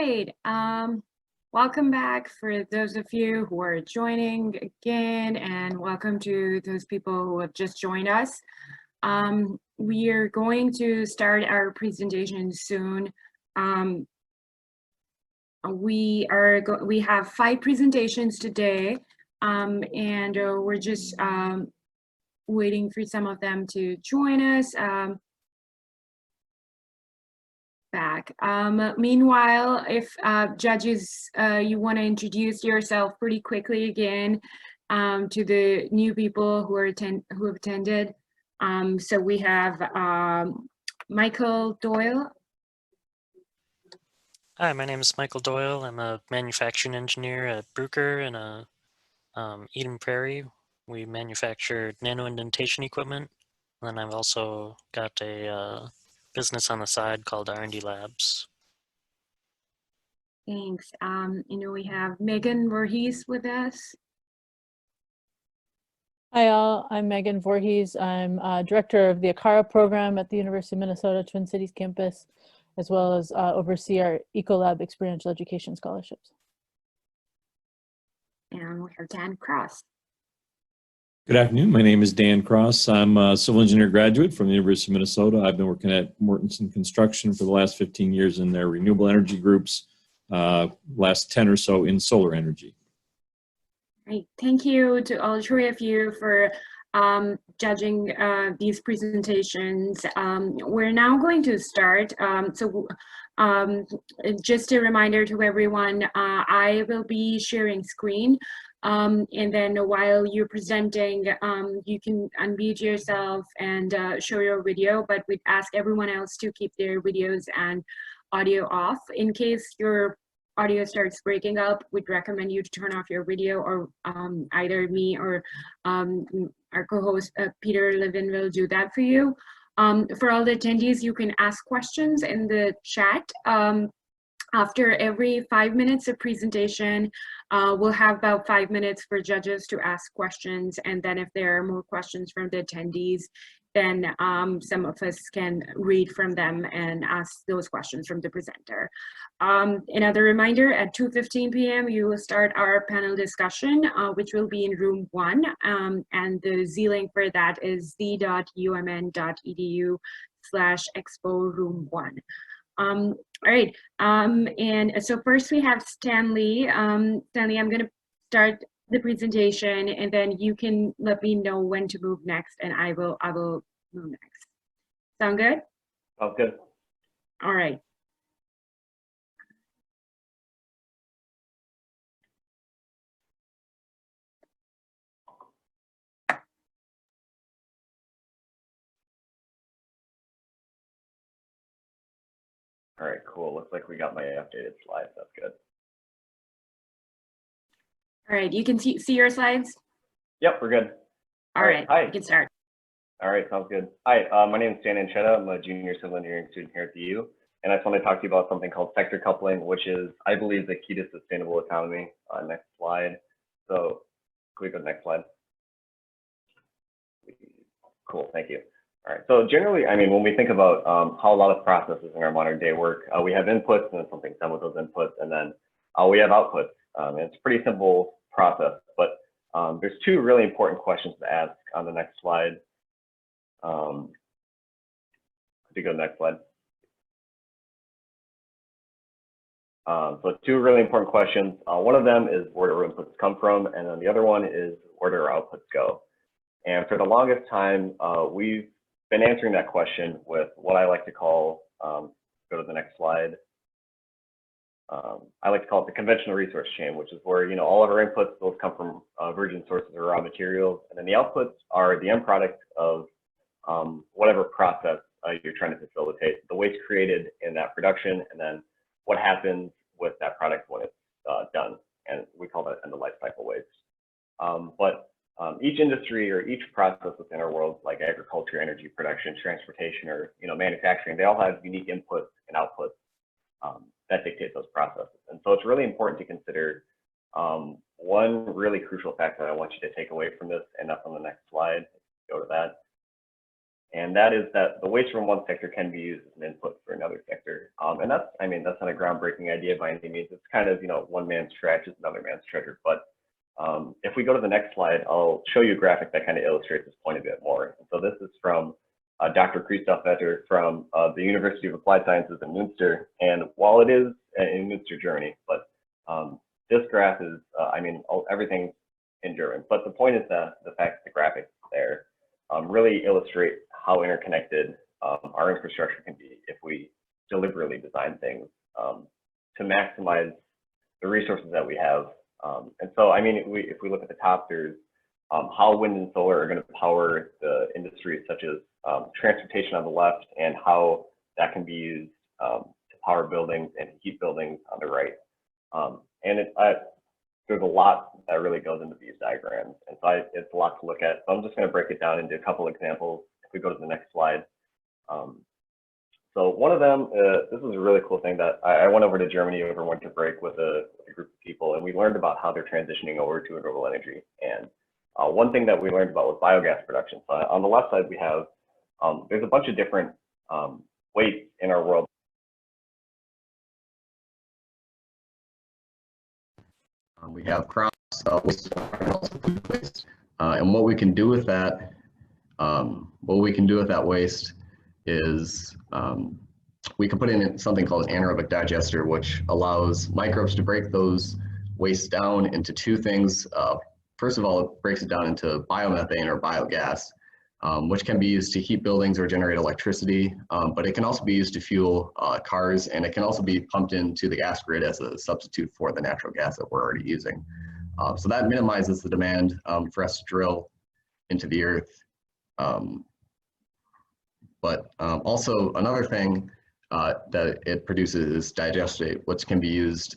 right. Welcome back for those of you who are joining again, and welcome to those people who have just joined us. We are going to start our presentation soon. We have 5 presentations today, and we're just waiting for some of them to join us. Back. Meanwhile, if judges, you want to introduce yourself pretty quickly again to the new people who have attended. So we have Michael Doyle. Hi, my name is Michael Doyle. I'm a manufacturing engineer at Bruker in Eden Prairie. We manufacture nano indentation equipment. And then I've also got a business on the side called R&D Labs. Thanks. We have Megan Voorhees with us. Hi all, I'm Megan Voorhees. I'm director of the ACARA program at the University of Minnesota Twin Cities campus, as well as oversee our Ecolab experiential education scholarships. And we have Dan Cross. Good afternoon. My name is Dan Cross. I'm a civil engineer graduate from the University of Minnesota. I've been working at Mortenson Construction for the last 15 years in their renewable energy groups, last 10 or so in solar energy. Great. Thank you to all 3 of you for judging these presentations. We're now going to start. Just a reminder to everyone, I will be sharing screen. And then while you're presenting, you can unmute yourself and show your video, but we'd ask everyone else to keep their videos and audio off. In case your audio starts breaking up, we'd recommend you to turn off your video, or either me or our co-host Peter Levin will do that for you. For all the attendees, you can ask questions in the chat. After every 5 minutes of presentation, we'll have about 5 minutes for judges to ask questions. And then if there are more questions from the attendees, then some of us can read from them and ask those questions from the presenter. Another reminder, at 2:15 p.m. you will start our panel discussion, which will be in room 1. And the Z-link for that is z.umn.edu/expo room 1. All right, and so first we have Stanley. Stanley, I'm going to start the presentation, and then you can let me know when to move next, and I will move next. Sound good? Sounds good. All right. All right, cool. Looks like we got my updated slides. That's good. All right, you can see your slides? Yep, we're good. All right, hi. we can start. All right, sounds good. Hi, my name is Stanley Ancheta. I'm a junior civil engineering student here at the U. And I just want to talk to you about something called sector coupling, which is, I believe, the key to sustainable economy. Next slide. So can we go to the next slide? Cool, thank you. All right, so generally, I mean, when we think about how a lot of processes in our modern day work, we have inputs and then something's done with those inputs, and then we have outputs. And it's a pretty simple process, but there's 2 really important questions to ask on the next slide. Could you go to the next slide? So 2 really important questions. One of them is where do our inputs come from, and then the other one is where do our outputs go? And for the longest time, we've been answering that question with what I like to call, go to the next slide. I like to call it the conventional resource chain, which is where, all of our inputs, those come from virgin sources or raw materials. And then the outputs are the end product of whatever process you're trying to facilitate, the waste created in that production, and then what happens with that product when it's done. And we call that end of life cycle waste. But each industry or each process within our world, like agriculture, energy production, transportation, or manufacturing, they all have unique inputs and outputs that dictate those processes. And so it's really important to consider one really crucial fact that I want you to take away from this, and that's on the next slide. Go to that. And that is that the waste from one sector can be used as an input for another sector. And that's, I mean, that's not a groundbreaking idea by any means. It's kind of, you know, one man's trash is another man's treasure. But if we go to the next slide, I'll show you a graphic that kind of illustrates this point a bit more. And so this is from Dr. Christoph Vetter from the University of Applied Sciences in Münster. And while it is in Münster, Germany, but this graph is, I mean, everything's in German. But the point is that the fact that the graphics there really illustrate how interconnected our infrastructure can be if we deliberately design things to maximize the resources that we have. And so, I mean, if we look at the top, there's how wind and solar are going to power the industries such as transportation on the left, and how that can be used to power buildings and heat buildings on the right. And there's a lot that really goes into these diagrams, and so it's a lot to look at. So I'm just going to break it down into a couple examples. If we go to the next slide. So one of them, this is a really cool thing that I went over to Germany over winter break with a group of people, and we learned about how they're transitioning over to renewable energy. And one thing that we learned about was biogas production. So on the left side, we have, there's a bunch of different wastes in our world. We have crops, waste, and also food waste. And what we can do with that, waste is we can put in something called an anaerobic digester, which allows microbes to break those wastes down into two things. First of all, it breaks it down into biomethane or biogas, which can be used to heat buildings or generate electricity, but it can also be used to fuel cars, and it can also be pumped into the gas grid as a substitute for the natural gas that we're already using. So that minimizes the demand for us to drill into the earth. But also another thing that it produces is digestate, which can be used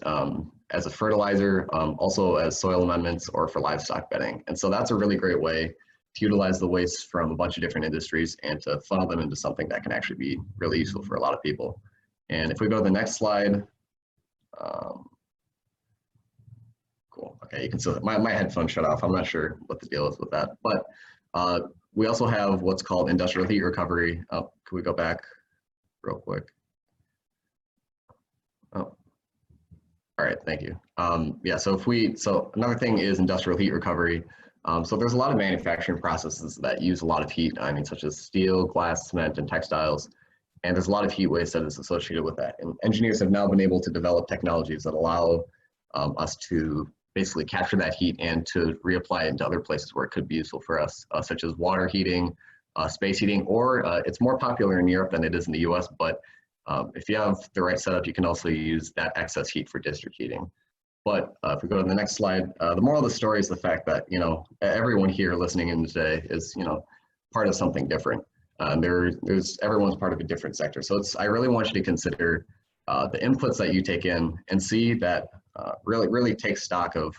as a fertilizer, also as soil amendments or for livestock bedding. And so that's a really great way to utilize the waste from a bunch of different industries and to funnel them into something that can actually be really useful for a lot of people. And if we go to the next slide, cool, okay, you can see my headphone shut off. I'm not sure what the deal is with that, but we also have what's called industrial heat recovery. Oh, can we go back real quick? Oh, all right, thank you. Yeah, so another thing is industrial heat recovery. So there's a lot of manufacturing processes that use a lot of heat, I mean, such as steel, glass, cement, and textiles. And there's a lot of heat waste that is associated with that. And engineers have now been able to develop technologies that allow us to basically capture that heat and to reapply it into other places where it could be useful for us, such as water heating, space heating, or it's more popular in Europe than it is in the US, but if you have the right setup, you can also use that excess heat for district heating. But if we go to the next slide, the moral of the story is the fact that, you know, everyone here listening in today is, you know, part of something different. Everyone's part of a different sector. So I really want you to consider the inputs that you take in and see that really take stock of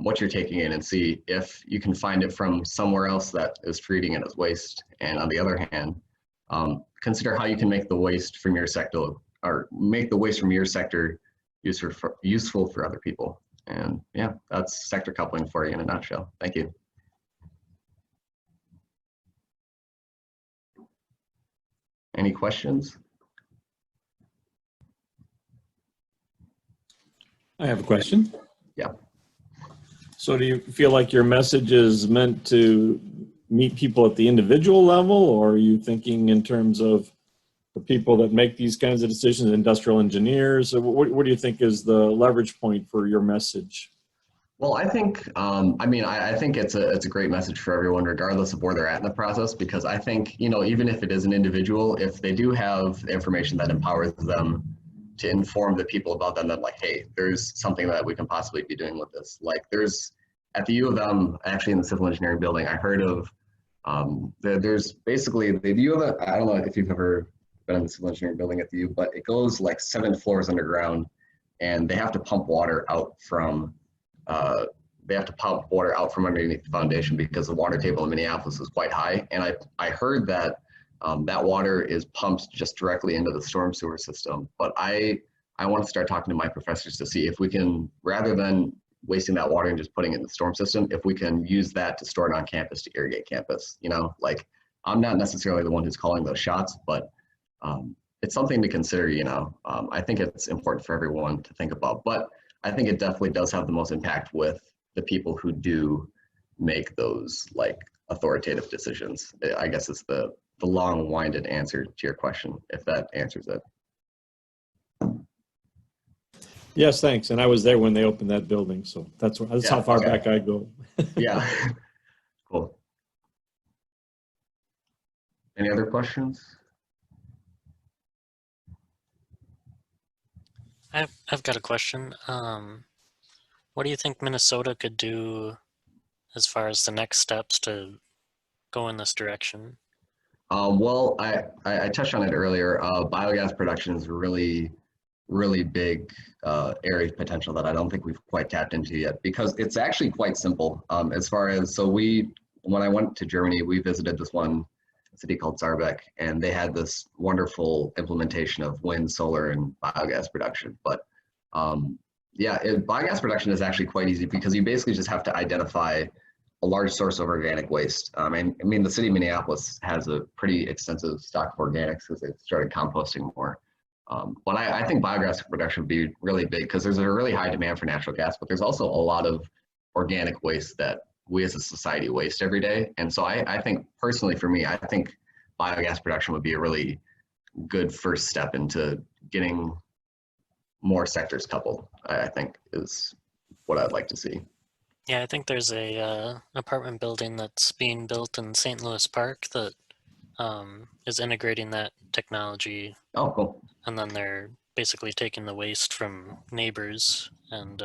what you're taking in and see if you can find it from somewhere else that is treating it as waste. And on the other hand, consider how you can make the waste from your sector, or make the waste from your sector useful for other people. And yeah, that's sector coupling for you in a nutshell. Thank you. Any questions? I have a question. Yeah. So do you feel like your message is meant to meet people at the individual level, or are you thinking in terms of the people that make these kinds of decisions, industrial engineers? What do you think is the leverage point for your message? Well, I think, I think it's a great message for everyone, regardless of where they're at in the process, because I think, you know, even if it is an individual, if they do have information that empowers them to inform the people about them, that like, hey, there's something that we can possibly be doing with this. Like there's, at the U of M, actually in the civil engineering building, I heard of, there's basically the U of M, I don't know if you've ever been in the civil engineering building at the U, but it goes like 7 floors underground, and they have to pump water out from underneath the foundation because the water table in Minneapolis is quite high. And I heard that that water is pumped just directly into the storm sewer system. But I want to start talking to my professors to see if we can, rather than wasting that water and just putting it in the storm system, if we can use that to store it on campus to irrigate campus. You know, like I'm not necessarily the one who's calling those shots, but it's something to consider, you know. I think it's important for everyone to think about, but I think it definitely does have the most impact with the people who do make those like authoritative decisions. I guess it's the long-winded answer to your question, if that answers it. Yes, thanks. And I was there when they opened that building, so that's how far back I go. Yeah, cool. Any other questions? I've got a question. What do you think Minnesota could do as far as the next steps to go in this direction? Well, I touched on it earlier. Biogas production is really big area of potential that I don't think we've quite tapped into yet, because it's actually quite simple. As far as, so when I went to Germany, we visited this one city called Saarbeck, and they had this wonderful implementation of wind, solar, and biogas production. But yeah, biogas production is actually quite easy, because you basically just have to identify a large source of organic waste. I mean, the city of Minneapolis has a pretty extensive stock of organics because they've started composting more. But I think biogas production would be really big, because there's a really high demand for natural gas, but there's also a lot of organic waste that we as a society waste every day. And so I think, personally for me, I think biogas production would be a really good first step into getting more sectors coupled, I think is what I'd like to see. Yeah, I think there's a apartment building that's being built in St. Louis Park that is integrating that technology. Oh, cool. And then they're basically taking the waste from neighbors and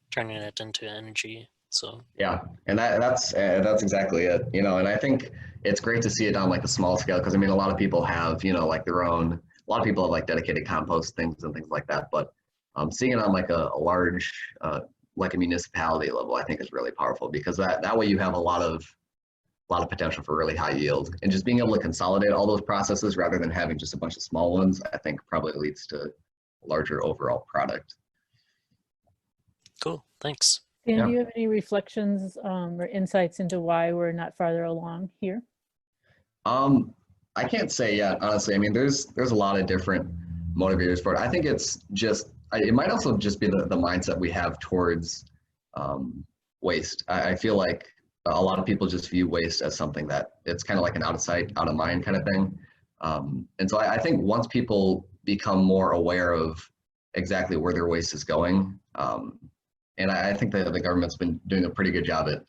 turning it into energy. So yeah, and that's exactly it, you know. And I think it's great to see it on like a small scale, because I mean, a lot of people have, you know, like their own, a lot of people have like dedicated compost things and things like that, but seeing it on like a large like a municipality level, I think is really powerful, because that way you have a lot of potential for really high yield, and just being able to consolidate all those processes rather than having just a bunch of small ones, I think probably leads to a larger overall product. cool, thanks. Dan, Yeah. do you have any reflections or insights into why we're not farther along here? I can't say yet, honestly. I mean, there's a lot of different motivators for it. I think it's just, it might also just be the mindset we have towards waste. I feel like a lot of people just view waste as something that it's kind of like an out of sight, out of mind kind of thing. And so I think once people become more aware of exactly where their waste is going, and I think that the government's been doing a pretty good job at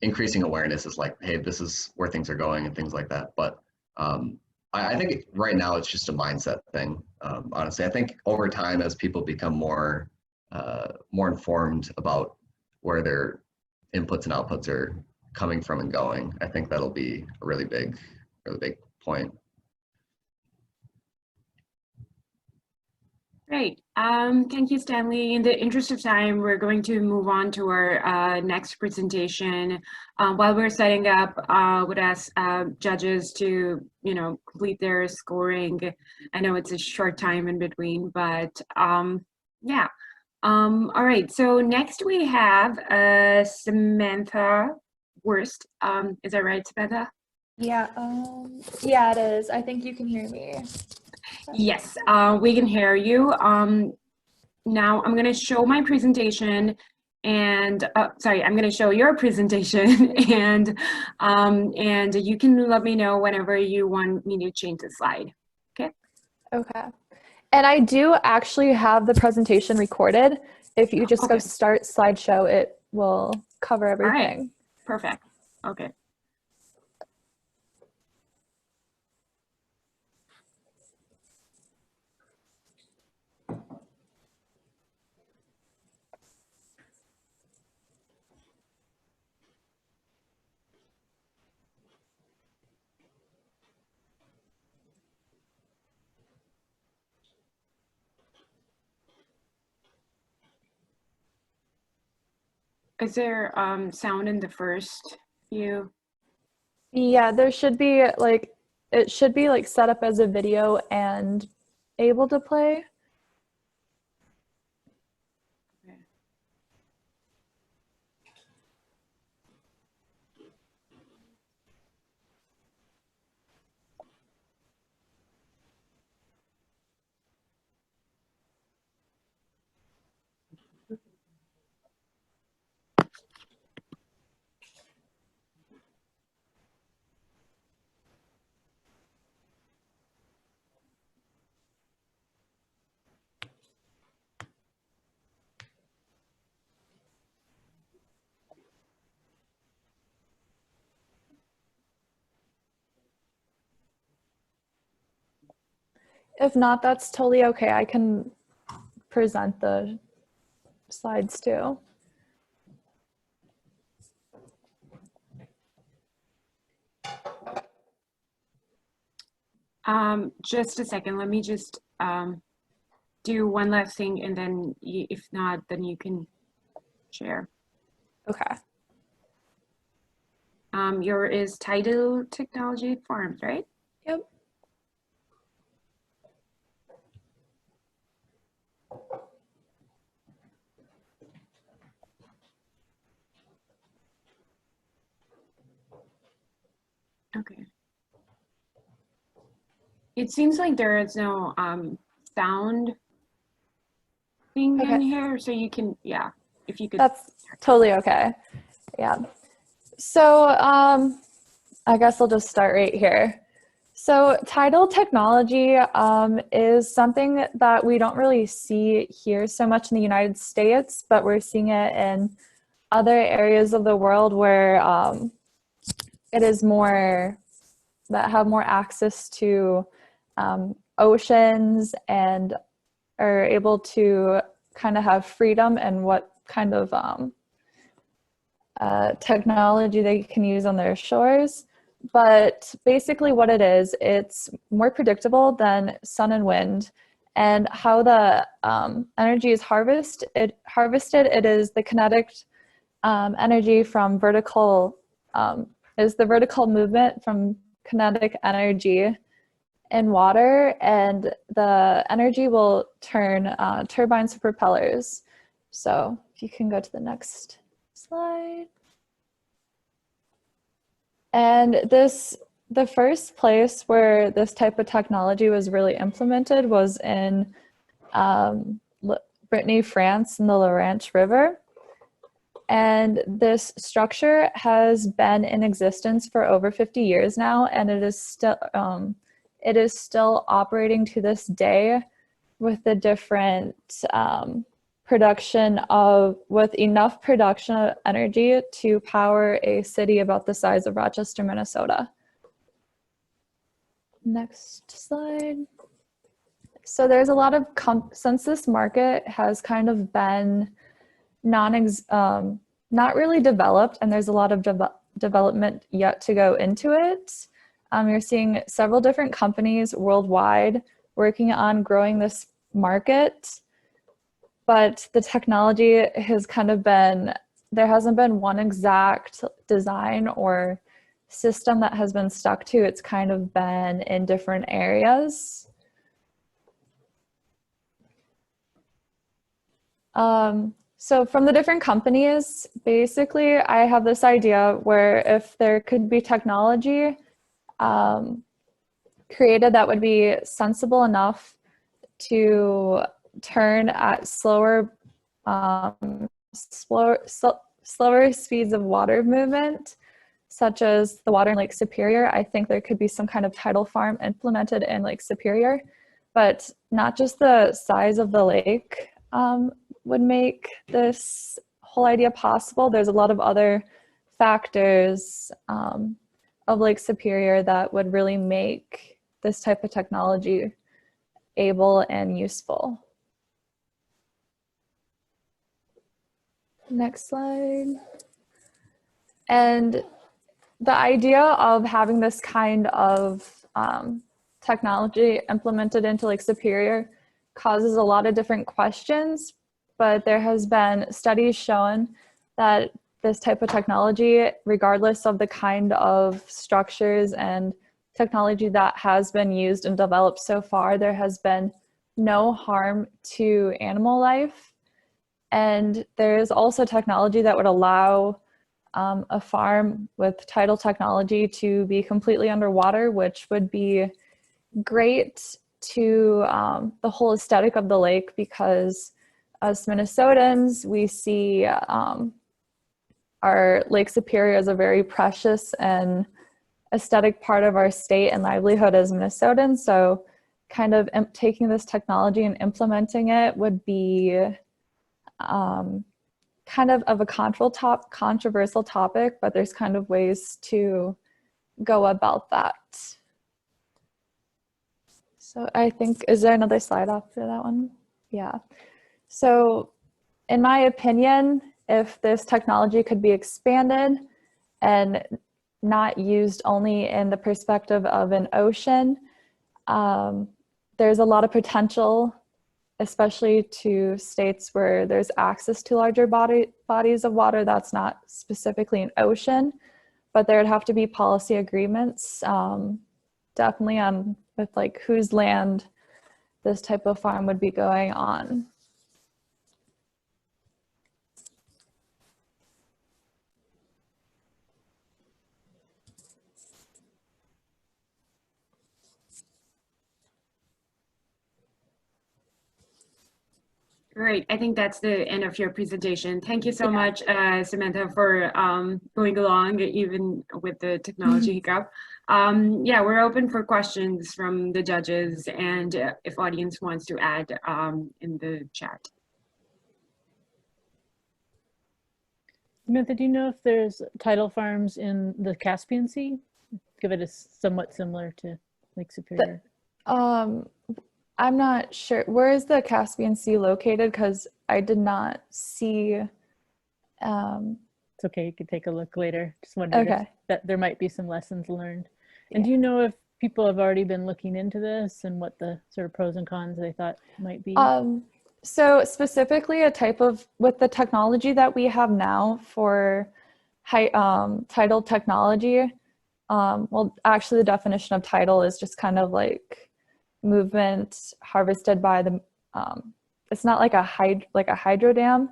increasing awareness, is like, hey, this is where things are going and things like that. But I think right now it's just a mindset thing. Honestly, I think over time, as people become more informed about where their inputs and outputs are coming from and going, I think that'll be a really big point. Great. Thank you, Stanley. In the interest of time, we're going to move on to our next presentation. While we're setting up, would ask judges to, complete their scoring. I know it's a short time in between, but yeah. All right. So next we have Samantha Wurst. Is that right, Samantha? Yeah. Yeah, it is. I think you can hear me. Yes, we can hear you. Now I'm going to show my presentation and sorry, I'm going to show your presentation and you can let me know whenever you want me to change the slide. Okay. Okay. And I do actually have the presentation recorded. If you just go start slideshow, it will cover everything. All right. Perfect. Okay. Is there sound in the first view? Yeah, there should be like, it should be like set up as a video and able to play. If not, that's totally okay. I can present the slides too. Just a second, let me just do one last thing, and then if not, then you can share. Okay. Your is Tidal Technology Farms, right? Yep. Okay. It seems like there is no sound thing in here, so you can, yeah, if you could. That's totally okay. Yeah. So I guess I'll just start right here. So Tidal Technology is something that we don't really see here so much in the United States, but we're seeing it in other areas of the world where it is more, that have more access to oceans and are able to kind of have freedom and what kind of technology they can use on their shores. But basically what it is, it's more predictable than sun and wind. And how the energy is harvested, it is the kinetic energy from vertical, is the vertical movement from kinetic energy in water, and the energy will turn turbines to propellers. So if you can go to the next slide. And the first place where this type of technology was really implemented was in Brittany, France, in the Laurent River. And this structure has been in existence for over 50 years now, and it is still operating to this day with the different with enough production of energy to power a city about the size of Rochester, Minnesota. Next slide. So there's a lot of, since this market has kind of been not really developed, and there's a lot of development yet to go into it. You're seeing several different companies worldwide working on growing this market, but the technology has kind of been, there hasn't been one exact design or system that has been stuck to. It's kind of been in different areas. So from the different companies, basically, I have this idea where if there could be technology created that would be sensible enough to turn at slower speeds of water movement, such as the water in Lake Superior. I think there could be some kind of tidal farm implemented in Lake Superior, but not just the size of the lake would make this whole idea possible. There's a lot of other factors of Lake Superior that would really make this type of technology able and useful. Next slide. And the idea of having this kind of technology implemented into Lake Superior causes a lot of different questions, but there has been studies showing that this type of technology, regardless of the kind of structures and technology that has been used and developed so far, there has been no harm to animal life. And there is also technology that would allow a farm with tidal technology to be completely underwater, which would be great to the whole aesthetic of the lake, because as Minnesotans, we see our Lake Superior as a very precious and aesthetic part of our state and livelihood as Minnesotans. So kind of taking this technology and implementing it would be kind of a controversial topic, but there's kind of ways to go about that. So I think, is there another slide after that one? Yeah. So in my opinion, if this technology could be expanded and not used only in the perspective of an ocean, there's a lot of potential, especially to states where there's access to larger bodies of water that's not specifically an ocean, but there would have to be policy agreements, definitely on with like whose land this type of farm would be going on. Great. I think that's the end of your presentation. Thank you so much, Samantha, for going along even with the technology hiccup. Yeah, we're open for questions from the judges and if audience wants to add in the chat. Samantha, do you know if there's tidal farms in the Caspian Sea? Give it a somewhat similar to Lake Superior. I'm not sure. Where is the Caspian Sea located? Because I did not see. It's okay, you could take a look later. Just wondering if that there might be some lessons learned. And do you know if people have already been looking into this and what the sort of pros and cons they thought might be? So specifically a type of, with the technology that we have now for tidal technology, well, actually the definition of tidal is just kind of like movement harvested by the, it's not like a hydro dam.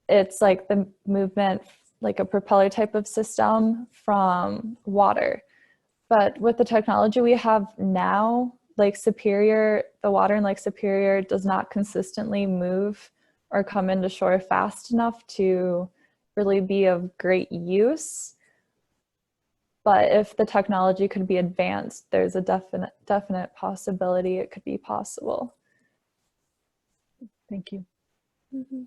It's like the movement, like a propeller type of system from water. But with the technology we have now, Lake Superior, the water in Lake Superior does not consistently move or come into shore fast enough to really be of great use. But if the technology could be advanced, there's a definite possibility it could be possible. Thank you. Mm-hmm.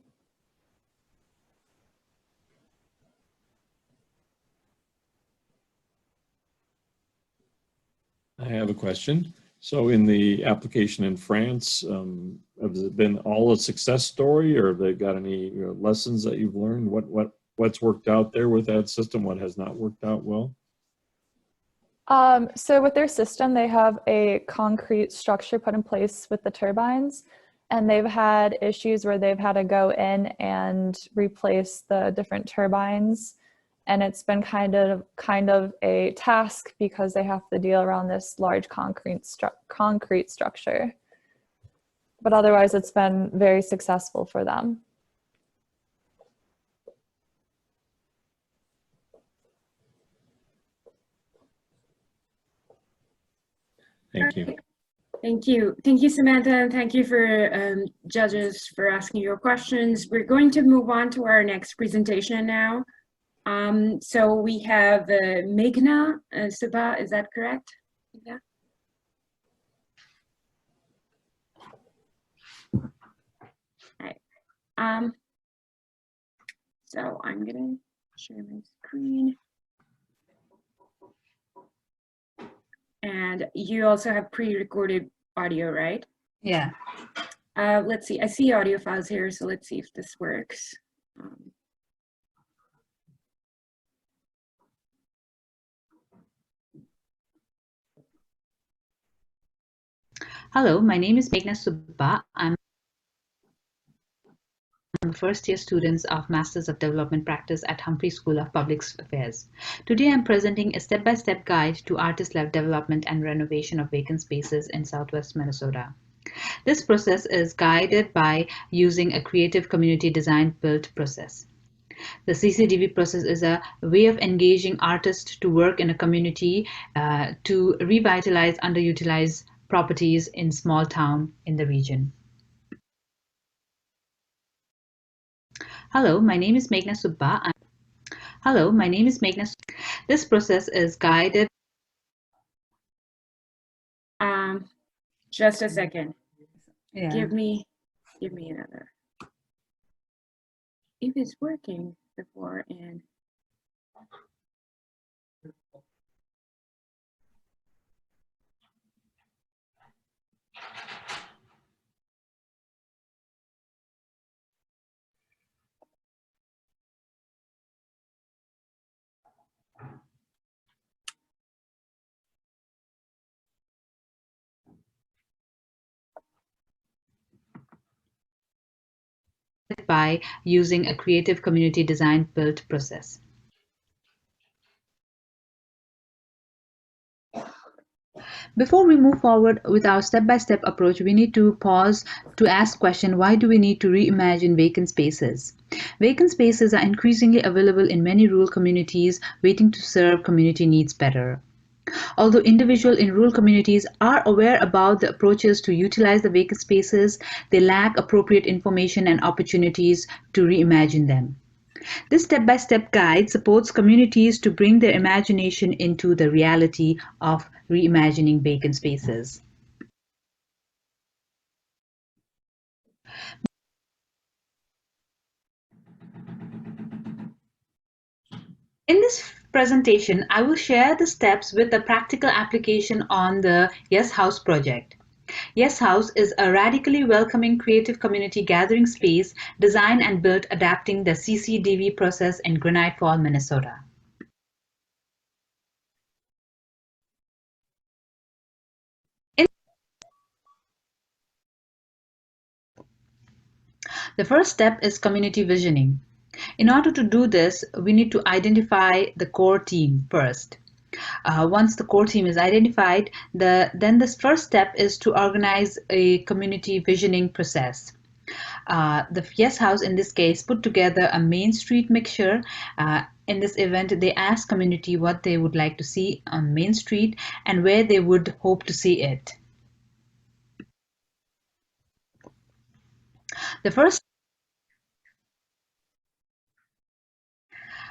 I have a question. So in the application in France, has it been all a success story, or have they got any lessons that you've learned? What's worked out there with that system? What has not worked out well? So with their system, they have a concrete structure put in place with the turbines, and they've had issues where they've had to go in and replace the different turbines. And it's been kind of a task because they have to deal around this large concrete structure. But otherwise, it's been very successful for them. Thank you. Thank you. Thank you, Samantha, and thank you for judges for asking your questions. We're going to move on to our next presentation now. So we have Meghna Subba, is that correct? Yeah. All right. So I'm gonna share my screen. And you also have pre-recorded audio, right? Yeah. Let's see, I see audio files here, so let's see if this works. Hello, my name is Meghna Subba. I'm first-year students of Masters of Development Practice at Humphrey School of Public Affairs. Today I'm presenting a step-by-step guide to artist-led development and renovation of vacant spaces in Southwest Minnesota. This process is guided by using a creative community design build process. The CCDV process is a way of engaging artists to work in a community to revitalize underutilized properties in small town in the region. Hello, my name is Meghna Subba. Hello, my name is Meghna. This process is guided. Just a second. Yeah. Give me another. It was working before and. by using a creative community design build process. Before we move forward with our step-by-step approach, we need to pause to ask question, why do we need to reimagine vacant spaces? Vacant spaces are increasingly available in many rural communities waiting to serve community needs better. Although individuals in rural communities are aware about the approaches to utilize the vacant spaces, they lack appropriate information and opportunities to reimagine them. This step-by-step guide supports communities to bring their imagination into the reality of reimagining vacant spaces. In this presentation, I will share the steps with a practical application on the Yes House project. Yes House is a radically welcoming creative community gathering space designed and built adapting the CCDV process in Granite Fall, Minnesota. The first step is community visioning. In order to do this, we need to identify the core team first. Once the core team is identified, then the first step is to organize a community visioning process. The Yes House, in this case, put together a Main Street mixture. In this event, they asked community what they would like to see on Main Street and where they would hope to see it. The first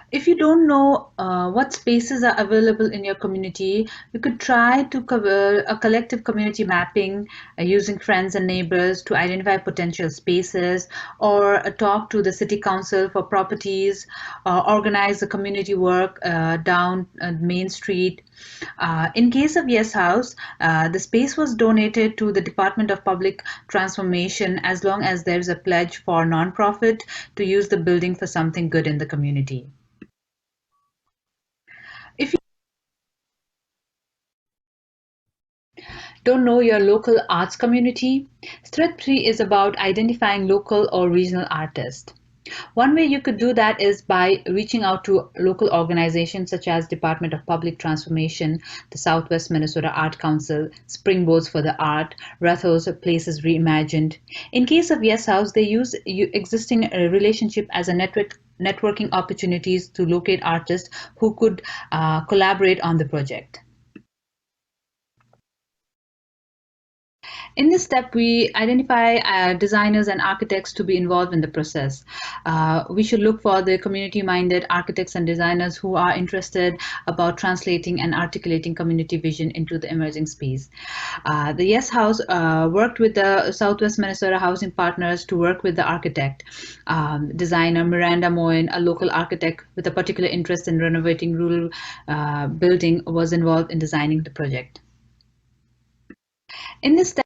If you don't know what spaces are available in your community, you could try to cover a collective community mapping using friends and neighbors to identify potential spaces, or talk to the city council for properties, organize the community work down Main Street. In case of Yes House, the space was donated to the Department of Public Transformation as long as there's a pledge for nonprofit to use the building for something good in the community. If you don't know your local arts community, step 3 is about identifying local or regional artists. One way you could do that is by reaching out to local organizations such as Department of Public Transformation, the Southwest Minnesota Art Council, Springboards for the Art, Ratho's Places Reimagined. In case of Yes House, they use existing relationship as a networking opportunities to locate artists who could collaborate on the project. In this step, we identify designers and architects to be involved in the process. We should look for the community-minded architects and designers who are interested about translating and articulating community vision into the emerging space. The Yes House worked with the Southwest Minnesota Housing Partners to work with the architect. Designer Miranda Moen, a local architect with a particular interest in renovating rural building, was involved in designing the project. In this step,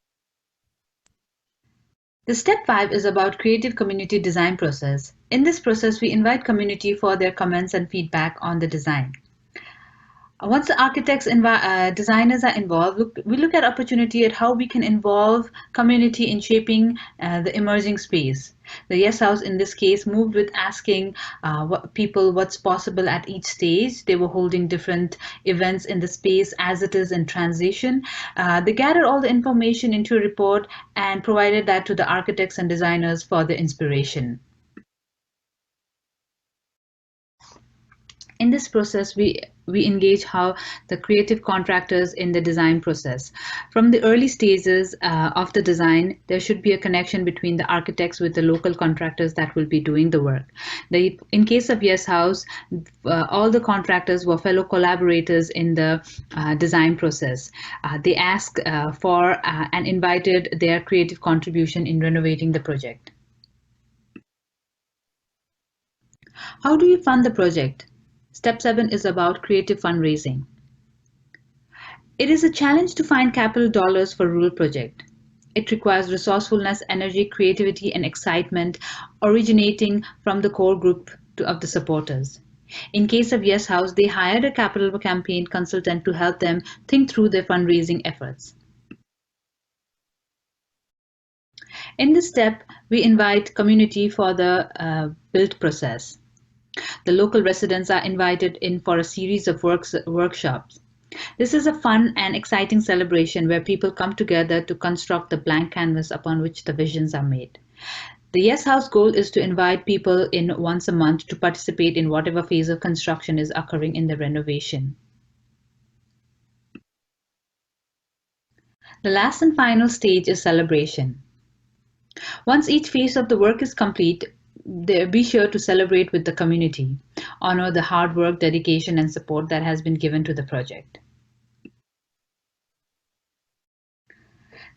the step 5 is about creative community design process. In this process, we invite community for their comments and feedback on the design. Once the architects and designers are involved, we look at opportunity at how we can involve community in shaping the emerging space. The Yes House in this case moved with asking people what's possible at each stage. They were holding different events in the space as it is in transition. They gathered all the information into a report and provided that to the architects and designers for the inspiration. In this process, we engage how the creative contractors in the design process. From the early stages of the design, there should be a connection between the architects with the local contractors that will be doing the work. In case of Yes House, all the contractors were fellow collaborators in the design process. They asked for and invited their creative contribution in renovating the project. How do you fund the project? Step 7 is about creative fundraising. It is a challenge to find capital dollars for rural project. It requires resourcefulness, energy, creativity, and excitement originating from the core group of the supporters. In case of Yes House, they hired a capital campaign consultant to help them think through their fundraising efforts. In this step, we invite community for the build process. The local residents are invited in for a series of workshops. This is a fun and exciting celebration where people come together to construct the blank canvas upon which the visions are made. The Yes House goal is to invite people in once a month to participate in whatever phase of construction is occurring in the renovation. The last and final stage is celebration. Once each phase of the work is complete, be sure to celebrate with the community, honor the hard work, dedication, and support that has been given to the project.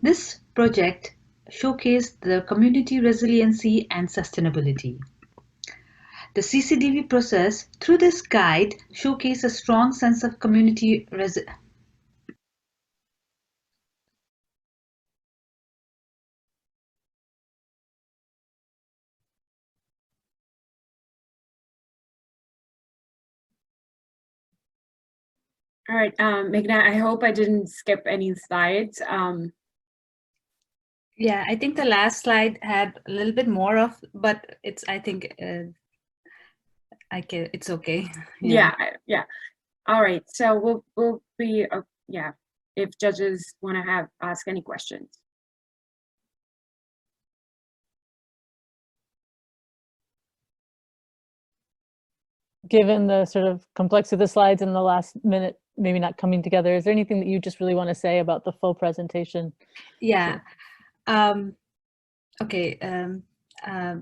This project showcased the community resiliency and sustainability. The CCDV process, through this guide, showcased a strong sense of community All right, Meghna, I hope I didn't skip any slides. Yeah, I think the last slide had a little bit more of, but it's, I think, it's okay. Yeah. All right, so we'll be, yeah, if judges want to ask any questions. Given the sort of complexity of the slides in the last minute, maybe not coming together, is there anything that you just really want to say about the full presentation? Yeah. Okay.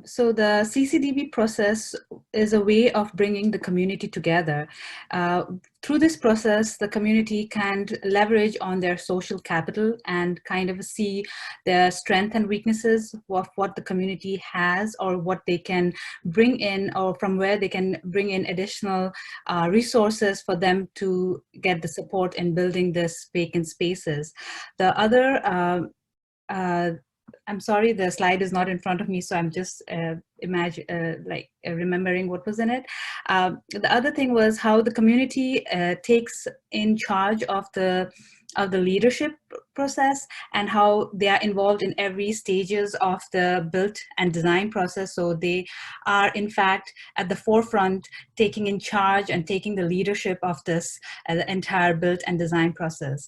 So the CCDB process is a way of bringing the community together. Through this process, the community can leverage on their social capital and kind of see the strength and weaknesses of what the community has, or what they can bring in, or from where they can bring in additional resources for them to get the support in building this vacant spaces. The other I'm sorry, the slide is not in front of me, so I'm just remembering what was in it. The other thing was how the community takes in charge of the leadership process, and how they are involved in every stages of the build and design process. So they are in fact at the forefront, taking in charge and taking the leadership of this the entire build and design process.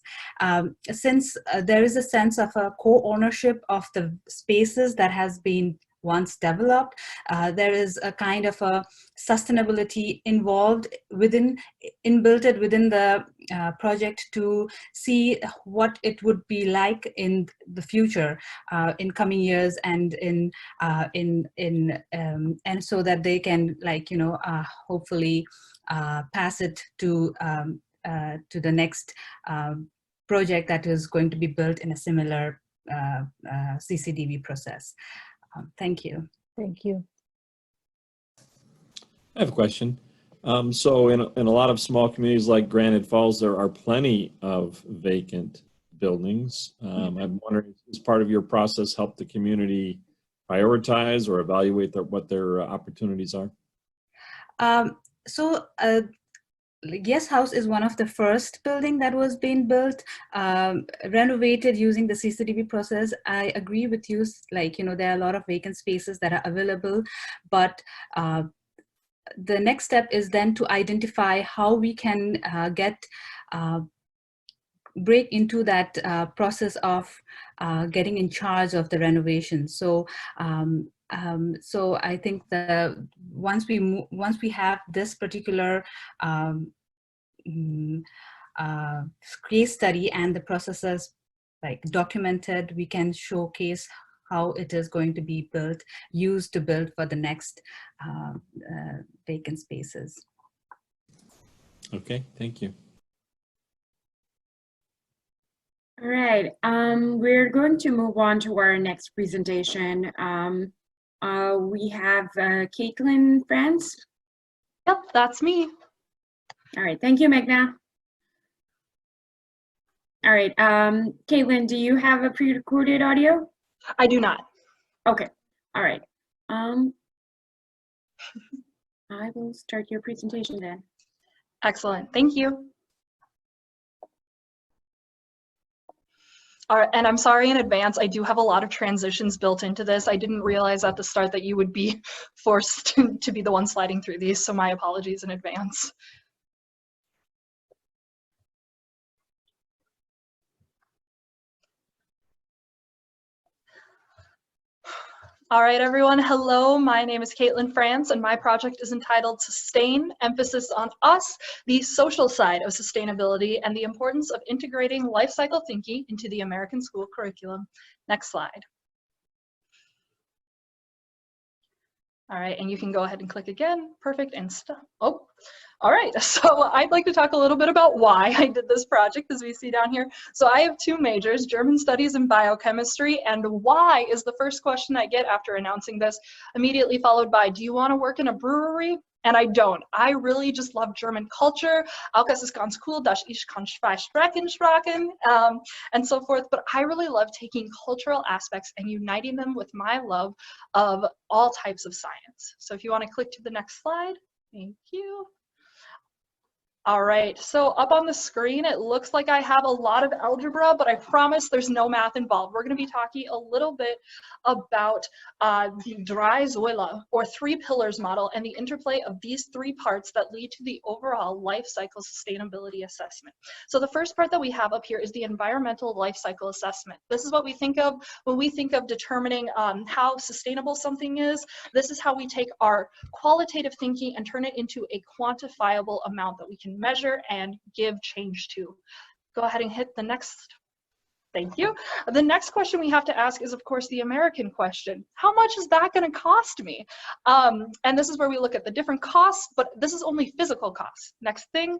Since there is a sense of a co-ownership of the spaces that has been once developed, there is a kind of a sustainability involved inbuilt within the project to see what it would be like in the future, in coming years, and and so that they can, like, hopefully pass it to the next project that is going to be built in a similar CCDB process. Thank you. Thank you. I have a question. So in a lot of small communities like Granite Falls, there are plenty of vacant buildings. I'm wondering, does part of your process help the community prioritize or evaluate what their opportunities are? Yes House is one of the first building that was being built, renovated using the CCDB process. I agree with you, there are a lot of vacant spaces that are available, but the next step is then to identify how we can break into that process of getting in charge of the renovation. So so I think that once we have this particular case study and the processes documented, we can showcase how it is going to be used to build for the next vacant spaces. Okay, thank you. All right, we're going to move on to our next presentation. We have Katelyn France. Yep, that's me. All right, thank you, Meghna. All right, Katelyn, do you have a pre-recorded audio? I do not. Okay, all right. I will start your presentation then. Excellent, thank you. All right, and I'm sorry in advance, I do have a lot of transitions built into this. I didn't realize at the start that you would be forced to be the one sliding through these, so my apologies in advance. All right, everyone. Hello, my name is Katelyn France, and my project is entitled Sustain, Emphasis on Us, the Social Side of Sustainability and the Importance of Integrating Life Cycle Thinking into the American School Curriculum. Next slide. All right, and you can go ahead and click again. Perfect, and stop. Oh, all right. So I'd like to talk a little bit about why I did this project, as we see down here. So I have two majors, German Studies and Biochemistry, and why is the first question I get after announcing this, immediately followed by, do you want to work in a brewery? And I don't. I really just love German culture. Auch es ist ganz cool, dass ich kann sprechen, and so forth. But I really love taking cultural aspects and uniting them with my love of all types of science. So if you want to click to the next slide, thank you. All right, so up on the screen, it looks like I have a lot of algebra, but I promise there's no math involved. We're going to be talking a little bit about the drei Säulen, or three pillars model, and the interplay of these three parts that lead to the overall life cycle sustainability assessment. So the first part that we have up here is the environmental life cycle assessment. This is what we think of when we think of determining how sustainable something is. This is how we take our qualitative thinking and turn it into a quantifiable amount that we can measure and give change to. Go ahead and hit the next. Thank you. The next question we have to ask is, of course, the American question. How much is that going to cost me? And this is where we look at the different costs, but this is only physical costs. Next thing,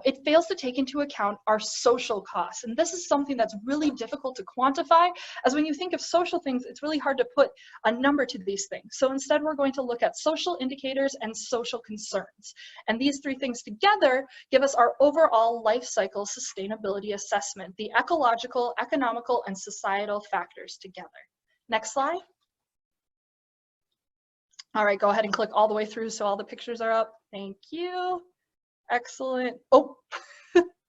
it fails to take into account our social costs. And this is something that's really difficult to quantify, as when you think of social things, it's really hard to put a number to these things. So instead, we're going to look at social indicators and social concerns. And these three things together give us our overall life cycle sustainability assessment, the ecological, economical, and societal factors together. Next slide. All right, go ahead and click all the way through so all the pictures are up. Thank you. Excellent. Oh,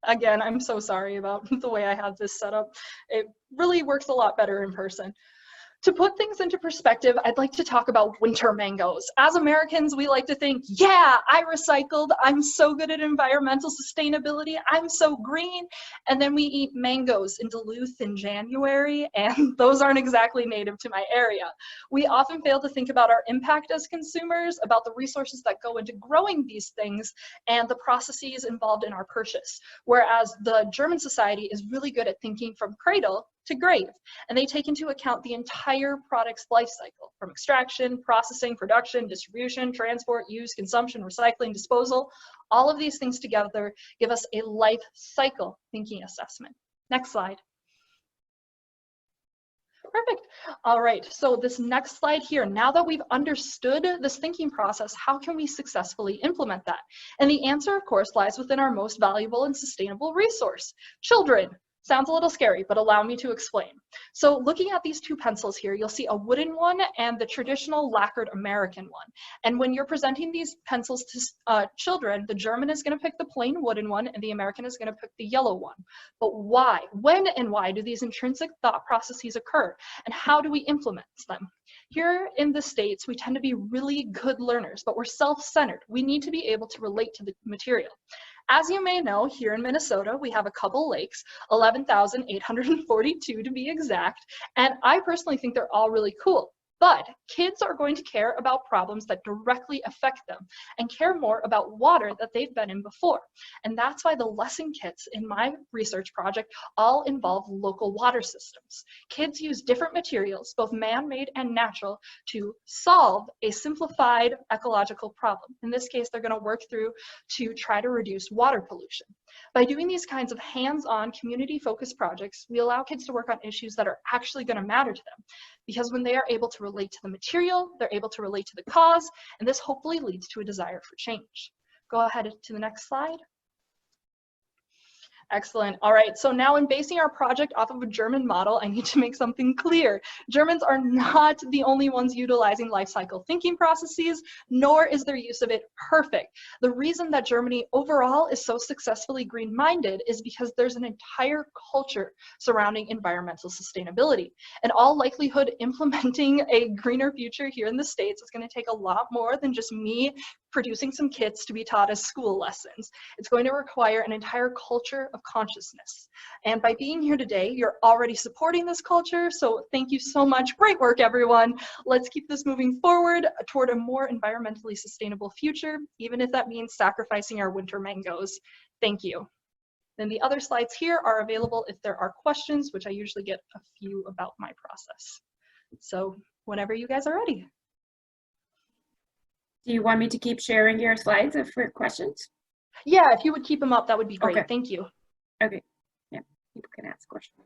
again, I'm so sorry about the way I have this set up. It really works a lot better in person. To put things into perspective, I'd like to talk about winter mangoes. As Americans, we like to think, yeah, I recycled, I'm so good at environmental sustainability, I'm so green, and then we eat mangoes in Duluth in January, and those aren't exactly native to my area. We often fail to think about our impact as consumers, about the resources that go into growing these things, and the processes involved in our purchase. Whereas the German society is really good at thinking from cradle to grave, and they take into account the entire product's life cycle, from extraction, processing, production, distribution, transport, use, consumption, recycling, disposal. All of these things together give us a life cycle thinking assessment. Next slide. Perfect. All right, so this next slide here, now that we've understood this thinking process, how can we successfully implement that? And the answer, of course, lies within our most valuable and sustainable resource, children. Sounds a little scary, but allow me to explain. So looking at these two pencils here, you'll see a wooden one and the traditional lacquered American one. And when you're presenting these pencils to children, the German is going to pick the plain wooden one and the American is going to pick the yellow one. But why? When and why do these intrinsic thought processes occur? And how do we implement them? Here in the States, we tend to be really good learners, but we're self-centered. We need to be able to relate to the material. As you may know, here in Minnesota, we have a couple lakes, 11,842 to be exact, and I personally think they're all really cool. But kids are going to care about problems that directly affect them and care more about water that they've been in before. And that's why the lesson kits in my research project all involve local water systems. Kids use different materials, both man-made and natural, to solve a simplified ecological problem. In this case, they're going to work through to try to reduce water pollution. By doing these kinds of hands-on community-focused projects, we allow kids to work on issues that are actually going to matter to them. Because when they are able to relate to the material, they're able to relate to the cause, and this hopefully leads to a desire for change. Go ahead to the next slide. Excellent. All right, so now in basing our project off of a German model, I need to make something clear. Germans are not the only ones utilizing life cycle thinking processes, nor is their use of it perfect. The reason that Germany overall is so successfully green-minded is because there's an entire culture surrounding environmental sustainability. In all likelihood, implementing a greener future here in the States is going to take a lot more than just me producing some kits to be taught as school lessons. It's going to require an entire culture of consciousness. And by being here today, you're already supporting this culture. So thank you so much. Great work, everyone. Let's keep this moving forward toward a more environmentally sustainable future, even if that means sacrificing our winter mangoes. Thank you. Then the other slides here are available if there are questions, which I usually get a few about my process. So whenever you guys are ready. Do you want me to keep sharing your slides for questions? Yeah, if you would keep them up, that would be great. Okay. Thank you. Okay. Yeah, people can ask questions.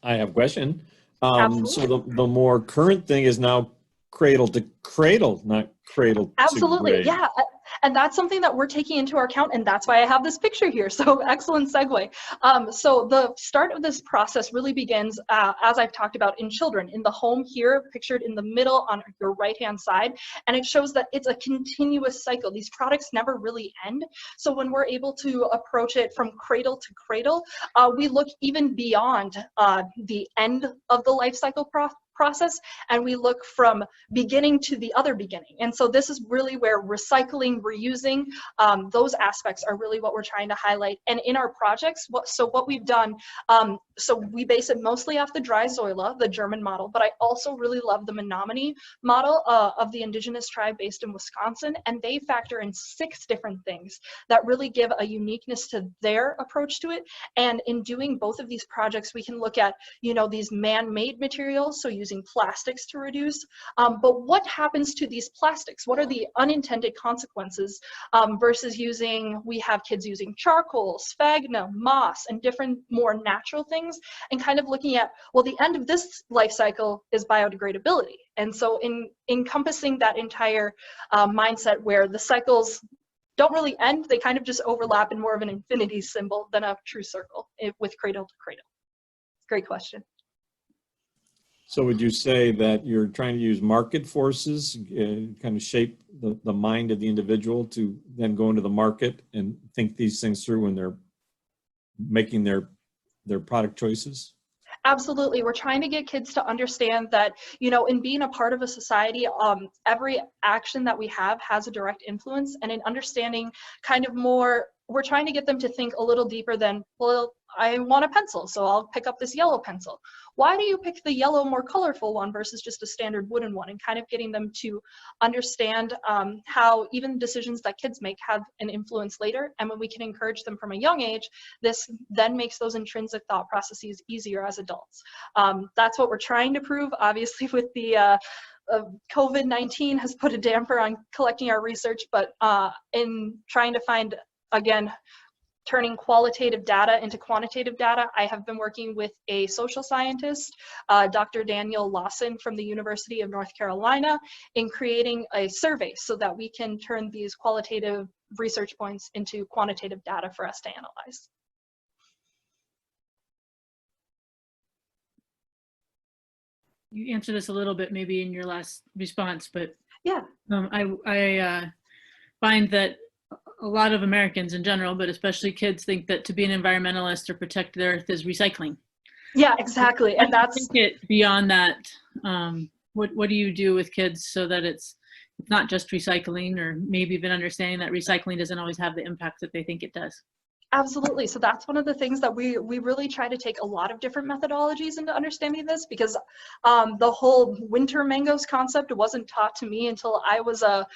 I have a question. Absolutely. So the more current thing is now cradle to cradle, not cradle Absolutely, to grave. yeah. And that's something that we're taking into account, and that's why I have this picture here. So excellent segue. So the start of this process really begins, as I've talked about, in children, in the home here, pictured in the middle on your right-hand side. And it shows that it's a continuous cycle. These products never really end. So when we're able to approach it from cradle to cradle, we look even beyond the end of the life cycle process, and we look from beginning to the other beginning. And so this is really where recycling, reusing, those aspects are really what we're trying to highlight. And in our projects, what we've done, so we base it mostly off the dry Zoyla, the German model, but I also really love the Menominee model of the indigenous tribe based in Wisconsin, and they factor in 6 different things that really give a uniqueness to their approach to it. And in doing both of these projects, we can look at, you know, these man-made materials, so using plastics to reduce, but what happens to these plastics? What are the unintended consequences versus we have kids using charcoal, sphagnum, moss, and different more natural things, and kind of looking at, well, the end of this life cycle is biodegradability. And so in encompassing that entire mindset where the cycles don't really end, they kind of just overlap in more of an infinity symbol than a true circle with cradle to cradle. Great question. So would you say that you're trying to use market forces, kind of shape the mind of the individual to then go into the market and think these things through when they're making their product choices? Absolutely. We're trying to get kids to understand that, you know, in being a part of a society, every action that we have has a direct influence, and in understanding kind of more, we're trying to get them to think a little deeper than, well, I want a pencil, so I'll pick up this yellow pencil. Why do you pick the yellow, more colorful one versus just a standard wooden one? And kind of getting them to understand how even decisions that kids make have an influence later. And when we can encourage them from a young age, this then makes those intrinsic thought processes easier as adults. That's what we're trying to prove. Obviously, with the COVID-19 has put a damper on collecting our research, but in trying to find, again, turning qualitative data into quantitative data, I have been working with a social scientist, Dr. Daniel Lawson from the University of North Carolina, in creating a survey so that we can turn these qualitative research points into quantitative data for us to analyze. You answered this a little bit maybe in your last response, but yeah, I find that a lot of Americans in general, but especially kids, think that to be an environmentalist or protect the earth is recycling. Yeah, exactly. And that's it beyond that. What do you do with kids so that it's not just recycling, or maybe even understanding that recycling doesn't always have the impact that they think it does? Absolutely. So that's one of the things that we really try to take a lot of different methodologies into understanding this, because the whole winter mangoes concept wasn't taught to me until I was a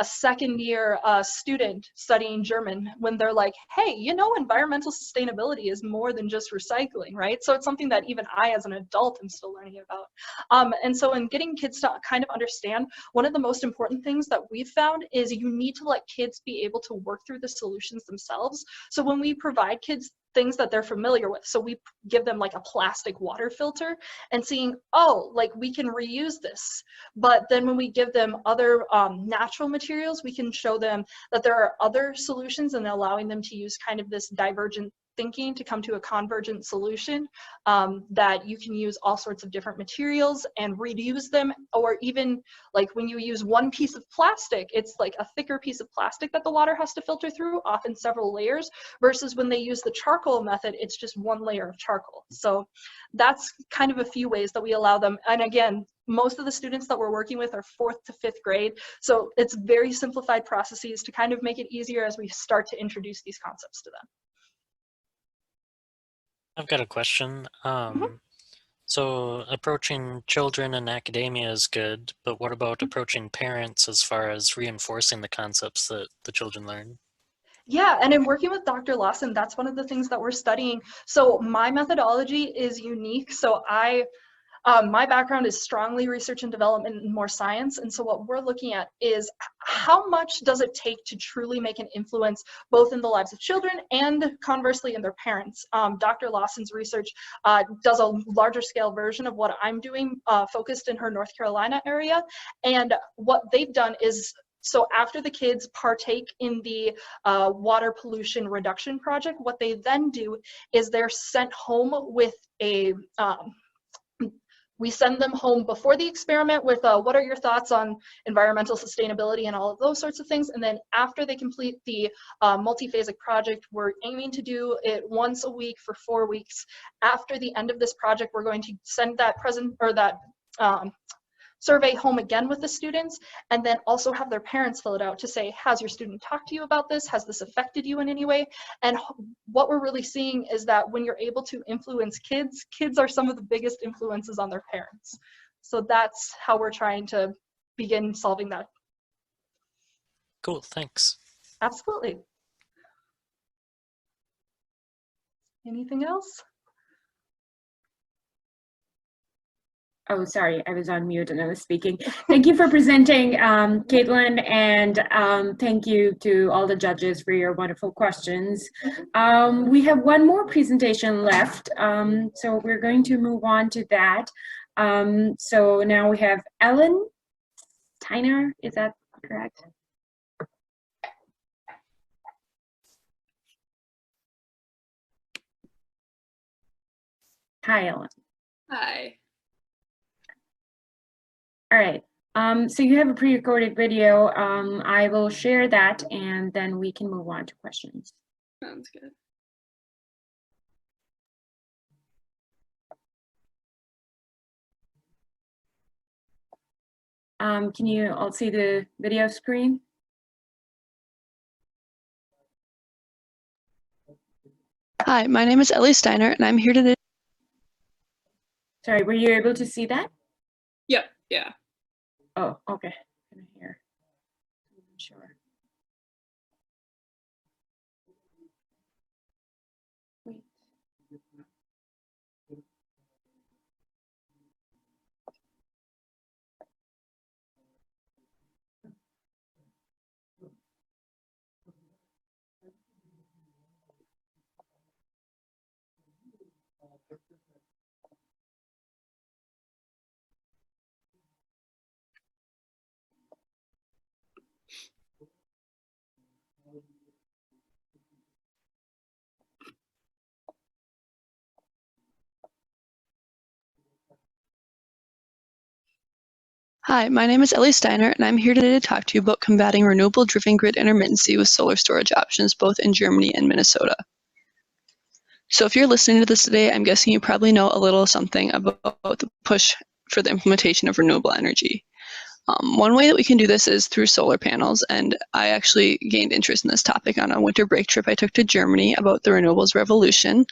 second year student studying German, when they're like, hey, you know, environmental sustainability is more than just recycling, right? So it's something that even I as an adult am still learning about. And so in getting kids to kind of understand, one of the most important things that we've found is you need to let kids be able to work through the solutions themselves. So when we provide kids things that they're familiar with. So we give them like a plastic water filter and seeing, oh, like we can reuse this. But then when we give them other natural materials, we can show them that there are other solutions, and allowing them to use kind of this divergent thinking to come to a convergent solution, that you can use all sorts of different materials and reuse them. Or even like when you use one piece of plastic, it's like a thicker piece of plastic that the water has to filter through, often several layers, versus when they use the charcoal method, it's just one layer of charcoal. So that's kind of a few ways that we allow them. And again, most of the students that we're working with are 4th to 5th grade. So it's very simplified processes to kind of make it easier as we start to introduce these concepts to them. I've got a question. So approaching children in academia is good, but what about approaching parents as far as reinforcing the concepts that the children learn? Yeah, and in working with Dr. Lawson, that's one of the things that we're studying. So my methodology is unique. So my background is strongly research and development and more science. And so what we're looking at is how much does it take to truly make an influence both in the lives of children and conversely in their parents. Dr. Lawson's research does a larger scale version of what I'm doing, focused in her North Carolina area. And what they've done is, so after the kids partake in the water pollution reduction project, what they then do is they're sent home with a we send them home before the experiment with what are your thoughts on environmental sustainability and all of those sorts of things. And then after they complete the multi-phasic project, we're aiming to do it once a week for 4 weeks. After the end of this project, we're going to send that survey home again with the students, and then also have their parents fill it out to say, has your student talked to you about this? Has this affected you in any way? And what we're really seeing is that when you're able to influence kids, kids are some of the biggest influences on their parents. So that's how we're trying to begin solving that. Cool, thanks. Absolutely. Anything else? Oh, sorry, I was on mute and I was speaking. Thank you for presenting, Katelyn, and thank you to all the judges for your wonderful questions. We have one more presentation left, so we're going to move on to that. So now we have Ellie Steiner, is that correct? Hi, Ellen. Hi. All right, so you have a pre-recorded video. I will share that and then we can move on to questions. Sounds good. Can you all see the video screen? Hi, my name is Ellie Steiner and I'm here today. Sorry, were you able to see that? Yep, yeah. Oh, okay. Here. Sure. Wait. Hi, my name is Ellie Steiner and I'm here today to talk to you about combating renewable-driven grid intermittency with solar storage options both in Germany and Minnesota. So if you're listening to this today, I'm guessing you probably know a little something about the push for the implementation of renewable energy. One way that we can do this is through solar panels, and I actually gained interest in this topic on a winter break trip I took to Germany about the renewables revolution.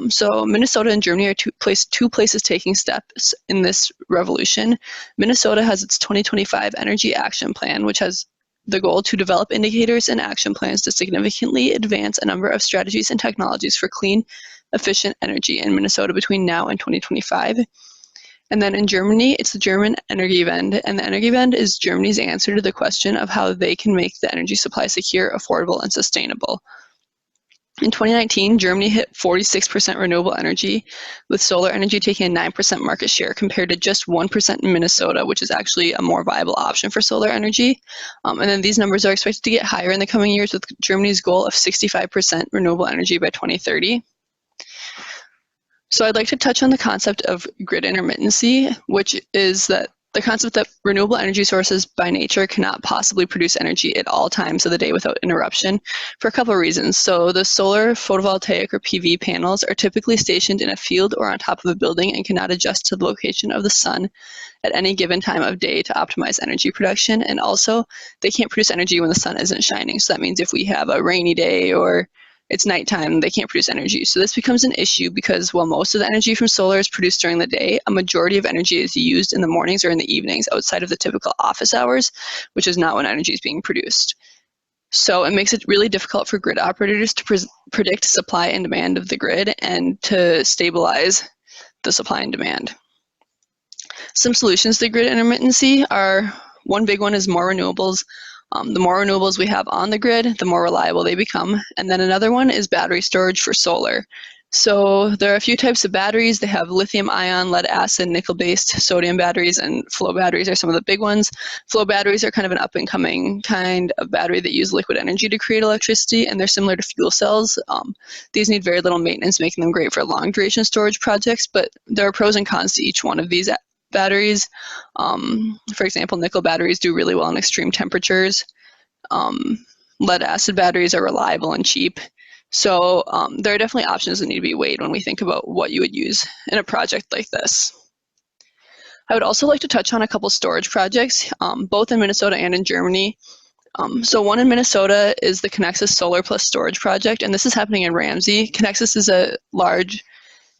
So Minnesota and Germany are two places taking steps in this revolution. Minnesota has its 2025 Energy Action Plan, which has the goal to develop indicators and action plans to significantly advance a number of strategies and technologies for clean, efficient energy in Minnesota between now and 2025. And then in Germany, it's the German Energiewende, and the Energiewende is Germany's answer to the question of how they can make the energy supply secure, affordable, and sustainable. In 2019, Germany hit 46% renewable energy, with solar energy taking a 9% market share compared to just 1% in Minnesota, which is actually a more viable option for solar energy. And then these numbers are expected to get higher in the coming years, with Germany's goal of 65% renewable energy by 2030. So I'd like to touch on the concept of grid intermittency, which is that the concept that renewable energy sources by nature cannot possibly produce energy at all times of the day without interruption for a couple of reasons. So the solar photovoltaic or PV panels are typically stationed in a field or on top of a building and cannot adjust to the location of the sun at any given time of day to optimize energy production. And also they can't produce energy when the sun isn't shining. So that means if we have a rainy day or it's nighttime, they can't produce energy. So this becomes an issue because while most of the energy from solar is produced during the day, a majority of energy is used in the mornings or in the evenings outside of the typical office hours, which is not when energy is being produced. So it makes it really difficult for grid operators to predict supply and demand of the grid and to stabilize the supply and demand. Some solutions to grid intermittency are, one big one is more renewables. The more renewables we have on the grid, the more reliable they become. And then another one is battery storage for solar. So there are a few types of batteries. They have lithium ion, lead acid, nickel-based sodium batteries, and flow batteries are some of the big ones. Flow batteries are kind of an up-and-coming kind of battery that use liquid energy to create electricity, and they're similar to fuel cells. These need very little maintenance, making them great for long-duration storage projects, but there are pros and cons to each one of these batteries. For example, nickel batteries do really well in extreme temperatures. Lead acid batteries are reliable and cheap. So there are definitely options that need to be weighed when we think about what you would use in a project like this. I would also like to touch on a couple storage projects, both in Minnesota and in Germany. So one in Minnesota is the Connexus Solar Plus Storage Project, and this is happening in Ramsey. Connexus is a large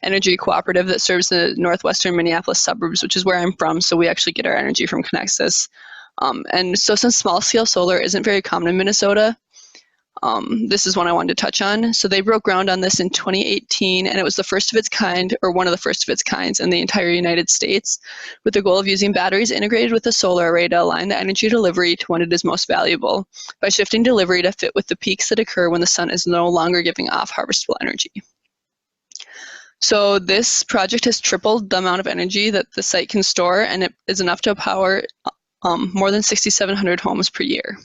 energy cooperative that serves the northwestern Minneapolis suburbs, which is where I'm from, so we actually get our energy from Connexus. And so since small-scale solar isn't very common in Minnesota, this is one I wanted to touch on. So they broke ground on this in 2018, and it was the first of its kind, or one of the first of its kinds in the entire United States, with the goal of using batteries integrated with the solar array to align the energy delivery to when it is most valuable, by shifting delivery to fit with the peaks that occur when the sun is no longer giving off harvestable energy. So this project has tripled the amount of energy that the site can store, and it is enough to power more than 6,700 homes per year.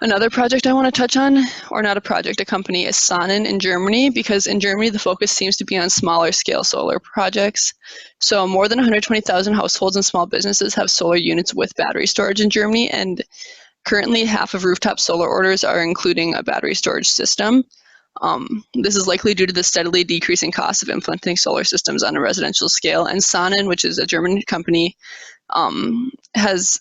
Another project I want to touch on, or not a project, a company, is Saanen in Germany, because in Germany the focus seems to be on smaller scale solar projects. So more than 120,000 households and small businesses have solar units with battery storage in Germany, and currently half of rooftop solar orders are including a battery storage system. This is likely due to the steadily decreasing cost of implementing solar systems on a residential scale. And Saanen, which is a German company, has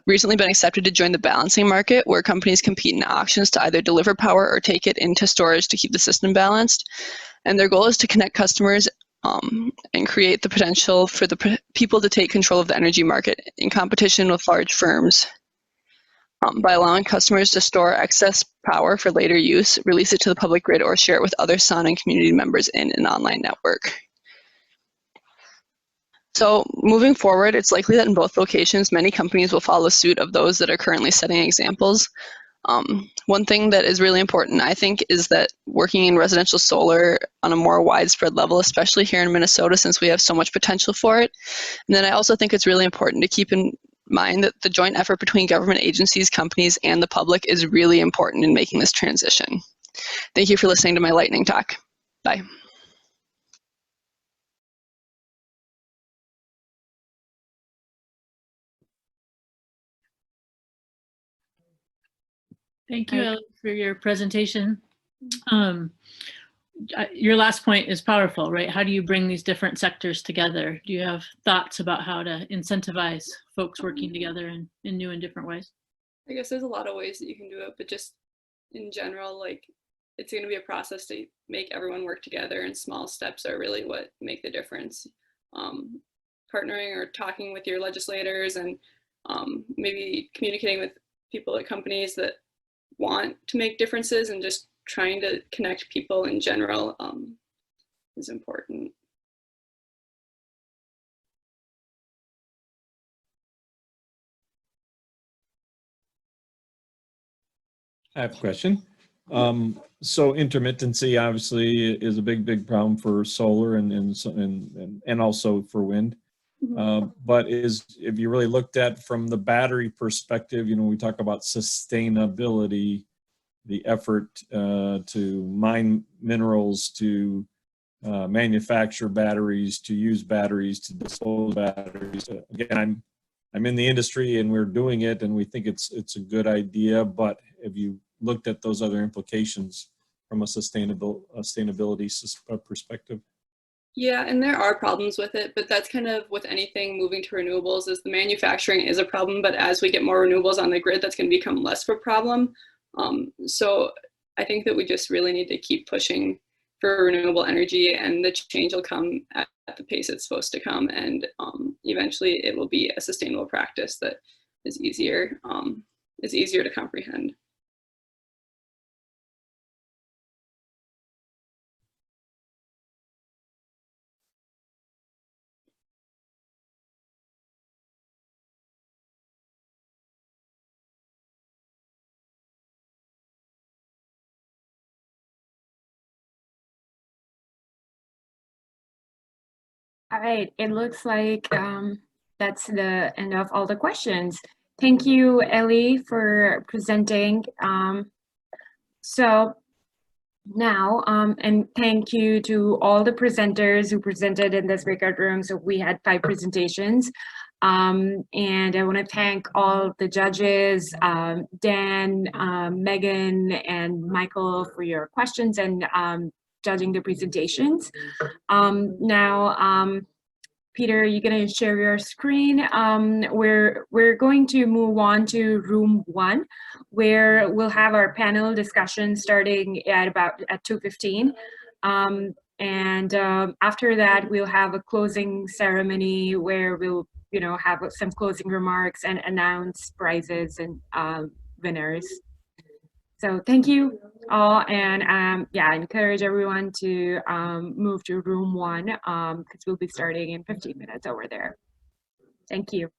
recently been accepted to join the balancing market, where companies compete in auctions to either deliver power or take it into storage to keep the system balanced. And their goal is to connect customers and create the potential for the people to take control of the energy market in competition with large firms. By allowing customers to store excess power for later use, release it to the public grid, or share it with other Saanen community members in an online network. So moving forward, it's likely that in both locations, many companies will follow suit of those that are currently setting examples. One thing that is really important, I think, is that working in residential solar on a more widespread level, especially here in Minnesota, since we have so much potential for it. And then I also think it's really important to keep in mind that the joint effort between government agencies, companies, and the public is really important in making this transition. Thank you for listening to my lightning talk. Bye. Thank you, Ellie, for your presentation. Your last point is powerful, right? How do you bring these different sectors together? Do you have thoughts about how to incentivize folks working together in new and different ways? I guess there's a lot of ways that you can do it, but just in general, like, it's going to be a process to make everyone work together, and small steps are really what make the difference. Partnering or talking with your legislators, and maybe communicating with people at companies that want to make differences, and just trying to connect people in general is important. I have a question. So intermittency obviously is a big problem for solar and also for wind. But if you really looked at from the battery perspective, you know, we talk about sustainability, the effort to mine minerals, to manufacture batteries, to use batteries, to dispose of batteries. Again, I'm in the industry and we're doing it, and we think it's a good idea. But have you looked at those other implications from a sustainability perspective? Yeah, and there are problems with it, but that's kind of with anything moving to renewables is the manufacturing is a problem, but as we get more renewables on the grid, that's going to become less of a problem. So I think that we just really need to keep pushing for renewable energy, and the change will come at the pace it's supposed to come, and eventually it will be a sustainable practice that is easier to comprehend. All right, it looks like that's the end of all the questions. Thank you, Ellie, for presenting. So now, and thank you to all the presenters who presented in this breakout room. So we had 5 presentations. And I want to thank all the judges, Dan, Megan, and Michael for your questions and judging the presentations. Now, Peter, you're going to share your screen. We're going to move on to room 1, where we'll have our panel discussion starting at 2:15. And after that, we'll have a closing ceremony where we'll, you know, have some closing remarks and announce prizes and winners. So thank you all, and yeah, I encourage everyone to move to room 1 because we'll be starting in 15 minutes over there. Thank you.